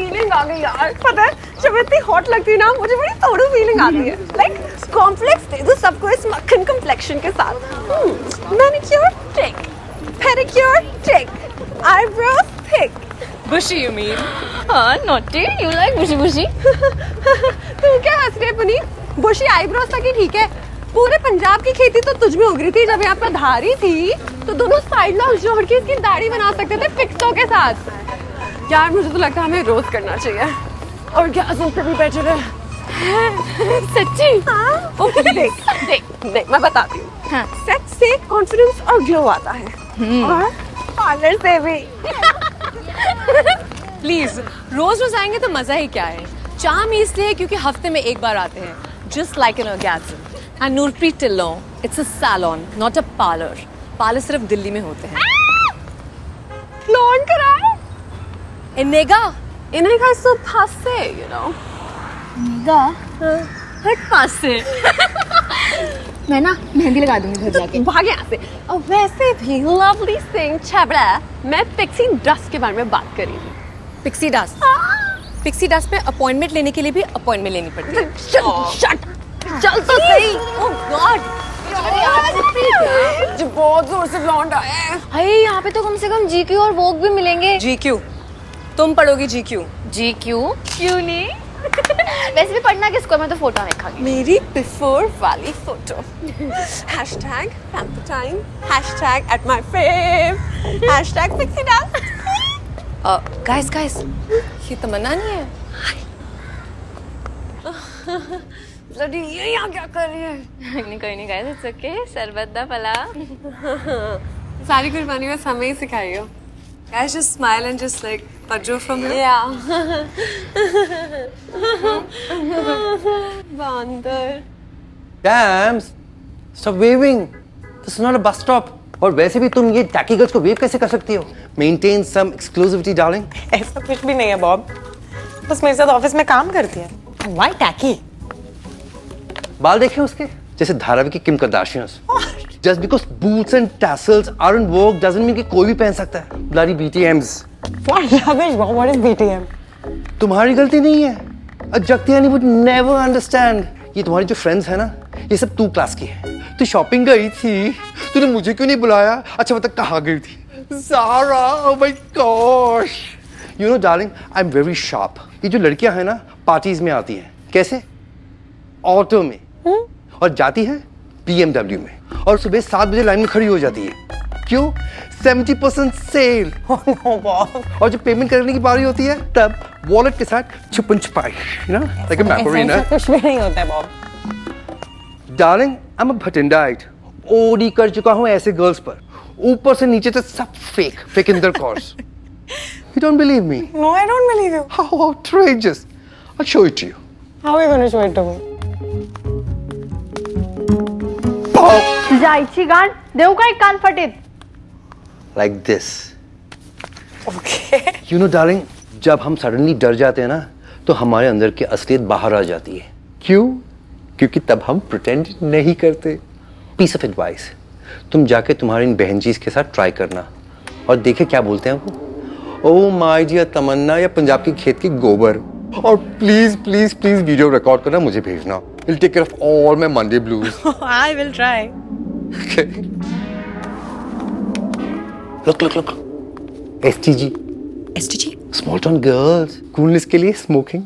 Feeling आ गई यार। पता है जब मैं इतनी हॉट लगती हूँ ना मुझे बड़ी तोड़ू फीलिंग आती है। लाइक कॉम्प्लेक्स दे दो सबको इस मक्खन कम्प्लेक्शन के साथ। Manicure tick, pedicure tick, eyebrows thick. Bushy, you mean? हाँ, naughty. You like bushy bushy? तू क्या हंस रही है पुनीत? बुशी आईब्रोज तक ही ठीक है। पूरे पंजाब की खेती तो तुझ में उग रही थी। जब यहाँ पर धारी थी तो दोनों साइड में जोड़ के इसकी दाढ़ी बना सकते थे फिक्सों के साथ। यार मुझे तो लगता है हमें रोज करना चाहिए। और क्या पे भी बेटर है। सच्ची? हाँ? ओके देख मैं बताती हूँ। हाँ। सेक्स से कॉन्फिडेंस और ग्लो आता है। और पार्लर से भी। Please, रोज रोज आएंगे तो मजा ही क्या है। चाम इसलिए क्योंकि हफ्ते में एक बार आते हैं। Just like an orgasm. And Nurpreet Tillon, it's a salon, not a parlor. Parlour सिर्फ दिल्ली में होते हैं। लॉन कराए? इनेगा? इनेगा is so passe, you know. हट पास से। मैं ना मेहंदी लगा दूंगी घर जाके। भाग यहाँ से। और वैसे भी लवली सिंह छबड़ा, मैं पिक्सी डस्ट के बारे में बात कर रही थी। Pixie dust? पिक्सी डस्ट में अपॉइंटमेंट लेने के लिए भी अपॉइंटमेंट लेनी पड़ती है। शट चल तो सही। ओह गॉड जो बहुत जोर से ब्लॉन्ड आया है। भाई यहाँ पे तो कम से कम GQ और वोग भी मिलेंगे। GQ? तुम पढ़ोगी GQ? GQ? क्यों नहीं? वैसे भी पढ़ना किसको, मैं तो फोटो देखांगी। मेरी बिफोर वाली photo. Hashtag pamper time, hashtag at my fav, hashtag pixie dust. Guys ये तमन्ना नहीं है? ब्लडी ये यहाँ क्या कर रही है? कोई नहीं गाइस, इट्स ओके। शरबत दा फला। सारी कुर्बानी बस हमें ही सिखाई हो। Guys, just smile and just like pajjo from here. Yeah. बंदर। Dams, stop waving. This is not a bus stop. और वैसे भी तुम ये टैकी गर्ल्स को वेव कैसे कर सकती हो? Maintain some exclusivity, darling. ऐसा कुछ भी नहीं है बॉब, बस मेरे साथ ऑफिस में काम करती है। Why tacky? बाल देखे उसके जैसे धारावी की किम कार्दाशियंस। Just because boots and tassels are in vogue doesn't mean कि कोई भी पहन सकता है। Bloody BTMs. What rubbish, Bob? What is BTM? तुम्हारी गलती नहीं है। Jagtiani would never understand. ये तुम्हारी जो फ्रेंड्स है ना, ये सब तू क्लास की है। तू शॉपिंग गई थी, तूने मुझे क्यों नहीं बुलाया? अच्छा बता कहाँ गई थी? Zara, oh my gosh. You know, darling, I'm very sharp. ये जो लड़कियां हैं ना, पार्टीज में आती हैं। कैसे? ऑटो में। और जाती हैं BMW में। और सुबह 7 बजे लाइन में खड़ी हो जाती है। क्यों? 70% सेल। Oh no, Bob. और जब पेमेंट करने की बारी होती है तब वॉलेट के साथ छुपन छुपाई, you know, like a Macarena. ऐसा कुछ भी नहीं होता है bob. Darling, I'm a Bhattendite. OD कर चुका हूँ ऐसे गर्ल्स पर, ऊपर से नीचे तक सब fake in their course. You don't believe me? No, I don't believe you. How outrageous! I'll show it to you. How are you going to show it to me? जायची गाण देऊ का एक कान फटीत? Like this. Okay. You know, darling, जब हम suddenly डर जाते हैं ना तो हमारे अंदर की असलियत बाहर आ जाती है। क्यों? क्योंकि तब हम प्रिटेंड नहीं करते। पीस ऑफ एडवाइस, तुम जाके तुम्हारी इन बहनचीज के साथ ट्राई करना और देखे क्या बोलते हैं वो। ओ माय डियर तमन्ना या पंजाब की खेत की गोबर। और please please please video record करना, मुझे भेजना। It'll take care of all my Monday blues. I will try. Okay. Look. STG. STG? Small town girls. Coolness के लिए smoking.